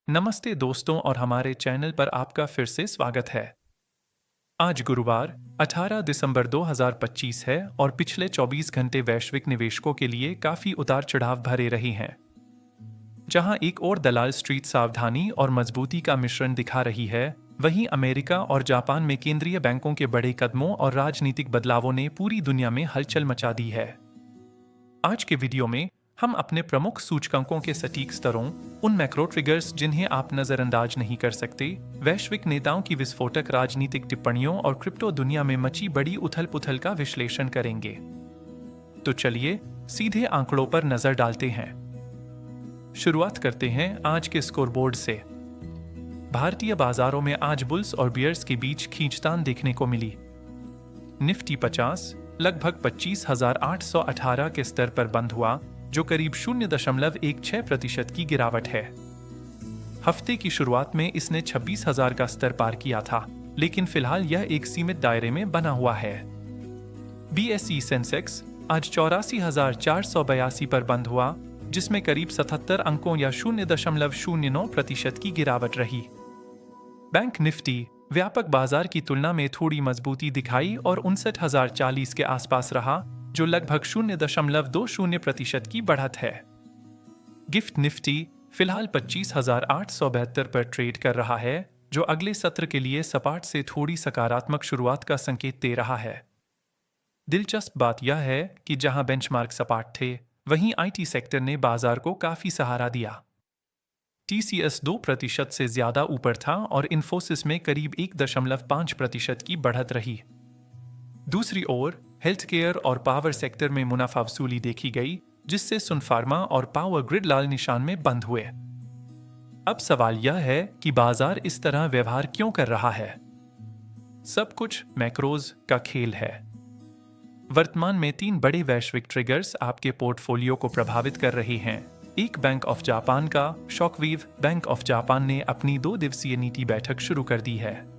नमस्ते दोस्तों और हमारे चैनल पर आपका फिर से स्वागत है। आज गुरुवार 18 दिसंबर 2025 है और पिछले 24 घंटे वैश्विक निवेशकों के लिए काफी उतार चढ़ाव भरे रहे हैं। जहां एक और दलाल स्ट्रीट सावधानी और मजबूती का मिश्रण दिखा रही है, वहीं अमेरिका और जापान में केंद्रीय बैंकों के बड़े कदमों और राजनीतिक बदलावों ने पूरी दुनिया में हलचल मचा दी है। आज के वीडियो में हम अपने प्रमुख सूचकांकों के सटीक स्तरों, उन मैक्रो ट्रिगर्स जिन्हें आप नजरअंदाज नहीं कर सकते, वैश्विक नेताओं की विस्फोटक राजनीतिक टिप्पणियों और क्रिप्टो दुनिया में मची बड़ी उथल-पुथल का विश्लेषण करेंगे। तो चलिए सीधे आंकड़ों पर नजर डालते हैं। शुरुआत करते हैं आज के स्कोरबोर्ड से। भारतीय बाजारों में आज बुल्स और बियर्स के बीच खींचतान देखने को मिली। निफ्टी 50 लगभग 25,818 के स्तर पर बंद हुआ, जो करीब 0.16% की गिरावट है। हफ्ते की शुरुआत में इसने 26,000 का स्तर पार किया था, लेकिन फिलहाल यह एक सीमित दायरे में बना हुआ है। बीएसई सेंसेक्स आज 84,482 पर बंद हुआ, जिसमें करीब 77 अंकों या 0.09% की गिरावट रही। बैंक निफ्टी व्यापक बाजार की तुलना में थोड़ी मजबूती दिखाई और 59,040 के आसपास रहा, जो लगभग 0.20% की बढ़त है। गिफ्ट निफ्टी फिलहाल 25,872 पर ट्रेड कर रहा है, जो अगले सत्र के लिए सपाट से थोड़ी सकारात्मक शुरुआत का संकेत दे रहा है। दिलचस्प बात यह है कि जहां बेंचमार्क सपाट थे, वहीं आईटी सेक्टर ने बाजार को काफी सहारा दिया। टीसीएस 2% से ज्यादा ऊपर था और इन्फोसिस में करीब 1.5% की बढ़त रही। दूसरी ओर हेल्थ केयर और पावर सेक्टर में मुनाफा वसूली देखी गई, जिससे सुन फार्मा और पावर ग्रिड लाल निशान में बंद हुए। अब सवाल यह है कि बाजार इस तरह व्यवहार क्यों कर रहा है। सब कुछ मैक्रोज का खेल है। वर्तमान में 3 बड़े वैश्विक ट्रिगर्स आपके पोर्टफोलियो को प्रभावित कर रहे हैं। एक बैंक ऑफ जापान का शॉकवेव। बैंक ऑफ जापान ने अपनी 2 दिवसीय नीति बैठक शुरू कर दी है।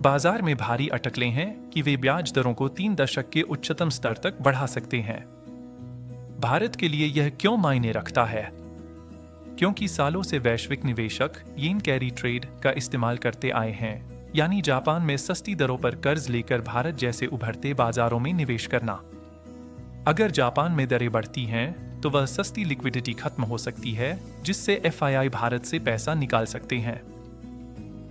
बाजार में भारी अटकलें हैं कि वे ब्याज दरों को 3 दशक के उच्चतम स्तर तक बढ़ा सकते हैं। भारत के लिए यह क्यों मायने रखता है? क्योंकि सालों से वैश्विक निवेशक येन कैरी ट्रेड का इस्तेमाल करते आए हैं, यानी जापान में सस्ती दरों पर कर्ज लेकर भारत जैसे उभरते बाजारों में निवेश करना। अगर जापान में दरें बढ़ती हैं, तो वह सस्ती लिक्विडिटी खत्म हो सकती है, जिससे एफआईआई भारत से पैसा निकाल सकते हैं।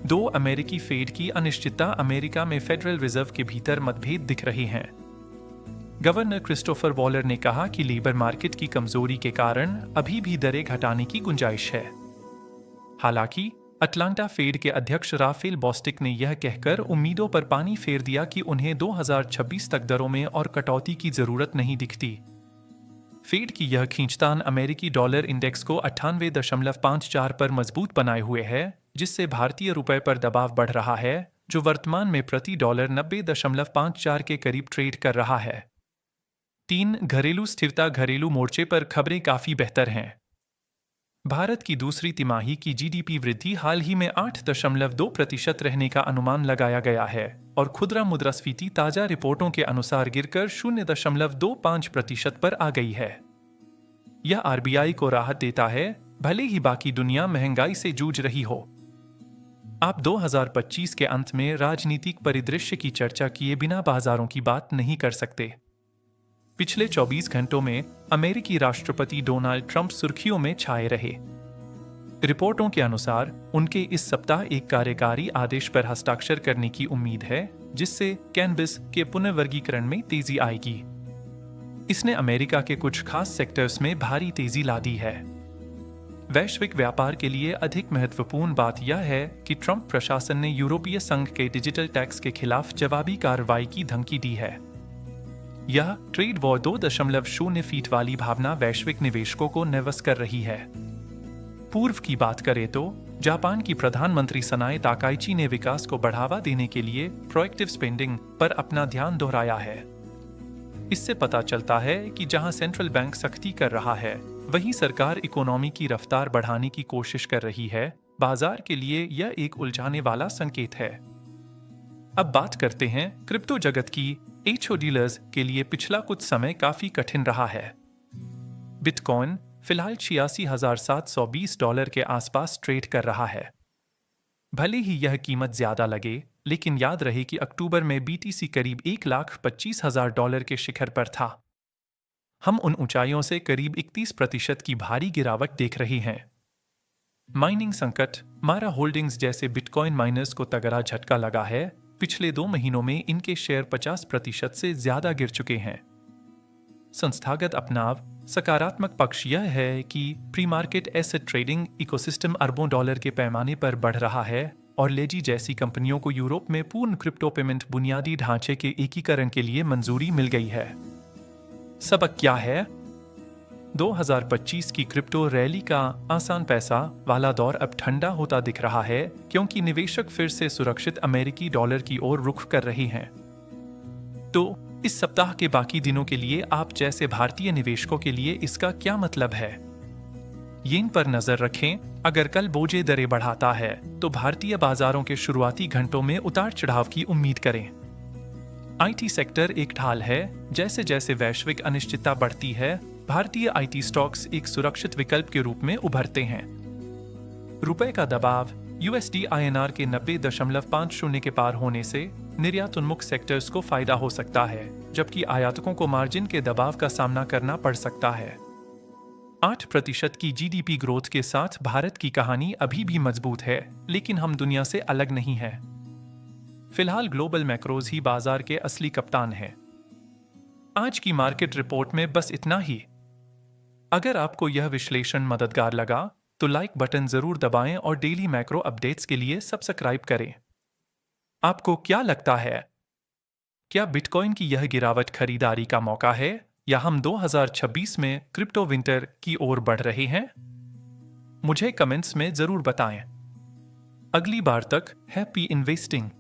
2 अमेरिकी फेड की अनिश्चितता। अमेरिका में फेडरल रिजर्व के भीतर मतभेद दिख रहे हैं। गवर्नर क्रिस्टोफर वॉलर ने कहा कि लेबर मार्केट की कमजोरी के कारण अभी भी दरें घटाने की गुंजाइश है। हालांकि अटलांटा फेड के अध्यक्ष राफेल बॉस्टिक ने यह कहकर उम्मीदों पर पानी फेर दिया कि उन्हें 2026 तक दरों में और कटौती की जरूरत नहीं दिखती। फेड की यह खींचतान अमेरिकी डॉलर इंडेक्स को 98.54 पर मजबूत बनाए हुए है, जिससे भारतीय रुपए पर दबाव बढ़ रहा है, जो वर्तमान में प्रति डॉलर 90.54 के करीब ट्रेड कर रहा है। 3 घरेलू स्थिरता। घरेलू मोर्चे पर खबरें काफी बेहतर हैं। भारत की दूसरी तिमाही की जीडीपी वृद्धि हाल ही में 8.2% रहने का अनुमान लगाया गया है और खुदरा मुद्रास्फीति ताजा रिपोर्टों के अनुसार गिरकर 0.25% पर आ गई है। यह आरबीआई को राहत देता है, भले ही बाकी दुनिया महंगाई से जूझ रही हो। आप 2025 के अंत में राजनीतिक परिदृश्य की चर्चा किए बिना बाजारों की बात नहीं कर सकते। पिछले 24 घंटों में अमेरिकी राष्ट्रपति डोनाल्ड ट्रंप सुर्खियों में छाए रहे। रिपोर्टों के अनुसार उनके इस सप्ताह एक कार्यकारी आदेश पर हस्ताक्षर करने की उम्मीद है, जिससे कैनबिस के पुनर्वर्गीकरण में तेजी आएगी। इसने अमेरिका के कुछ खास सेक्टर्स में भारी तेजी ला दी है। वैश्विक व्यापार के लिए अधिक महत्वपूर्ण बात यह है कि ट्रंप प्रशासन ने यूरोपीय संघ के डिजिटल टैक्स के खिलाफ जवाबी कार्रवाई की धमकी दी है। यह ट्रेड वॉर 2.0 फीट वाली भावना वैश्विक निवेशकों को नर्वस कर रही है। पूर्व की बात करें तो जापान की प्रधानमंत्री सनाए ताकाइची ने विकास को बढ़ावा देने के लिए प्रोएक्टिव स्पेंडिंग पर अपना ध्यान दोहराया है। इससे पता चलता है कि जहां सेंट्रल बैंक सख्ती कर रहा है, वहीं सरकार इकोनॉमी की रफ्तार बढ़ाने की कोशिश कर रही है। बाजार के लिए यह एक उलझाने वाला संकेत है। अब बात करते हैं क्रिप्टो जगत की। एचओ डीलर्स के लिए पिछला कुछ समय काफी कठिन रहा है। बिटकॉइन फिलहाल $86,720 के आसपास ट्रेड कर रहा है। भले ही यह कीमत ज्यादा लगे, लेकिन याद रहे कि अक्टूबर में BTC करीब $1,25,000 के शिखर पर था। हम उन ऊंचाइयों से करीब 31% की भारी गिरावट देख रहे हैं। माइनिंग संकट, मारा होल्डिंग्स जैसे बिटकॉइन माइनर्स को तगड़ा झटका लगा है। पिछले 2 महीनों में इनके शेयर 50% से ज्यादा गिर चुके हैं। संस्थागत अपनाव, सकारात्मक पक्ष यह है कि pre market asset trading ecosystem अरबों डॉलर के पैमाने पर बढ़ रहा है और लेजी जैसी कंपनियों को यूरोप में पूर्ण क्रिप्टो पेमेंट बुनियादी ढांचे के एकीकरण के लिए मंजूरी मिल गई है। सबक क्या है? 2025 की क्रिप्टो रैली का आसान पैसा वाला दौर अब ठंडा होता दिख रहा है, क्योंकि निवेशक फिर से सुरक्षित अमेरिकी डॉलर की ओर रुख कर रहे हैं। तो इस सप्ताह के बाकी दिनों के लिए आप जैसे भारतीय निवेशकों के लिए इसका क्या मतलब है? येन पर नजर रखें। अगर कल बोझे दरें बढ़ाता है तो भारतीय बाजारों के शुरुआती घंटों में उतार चढ़ाव की उम्मीद करें। IT सेक्टर एक ढाल है। जैसे जैसे वैश्विक अनिश्चितता बढ़ती है, भारतीय IT स्टॉक्स एक सुरक्षित विकल्प के रूप में उभरते हैं। रुपए का दबाव, USD INR के 90.50 के पार होने से निर्यात उन्मुख सेक्टर्स को फायदा हो सकता है, जबकि आयातकों को मार्जिन के दबाव का सामना करना पड़ सकता है। 8% की GDP ग्रोथ के साथ भारत की कहानी अभी भी मजबूत है, लेकिन हम दुनिया से अलग नहीं हैं। फिलहाल ग्लोबल मैक्रोज ही बाजार के असली कप्तान हैं। आज की मार्केट रिपोर्ट में बस इतना ही। अगर आपको यह विश्लेषण मददगार लगा तो लाइक बटन जरूर दबाएं और डेली मैक्रो अपडेट्स के लिए सब्सक्राइब करें। आपको क्या लगता है? क्या बिटकॉइन की यह गिरावट खरीदारी का मौका है, या हम 2026 में क्रिप्टो विंटर की ओर बढ़ रहे हैं? मुझे कमेंट्स में जरूर बताएं। अगली बार तक हैप्पी इन्वेस्टिंग।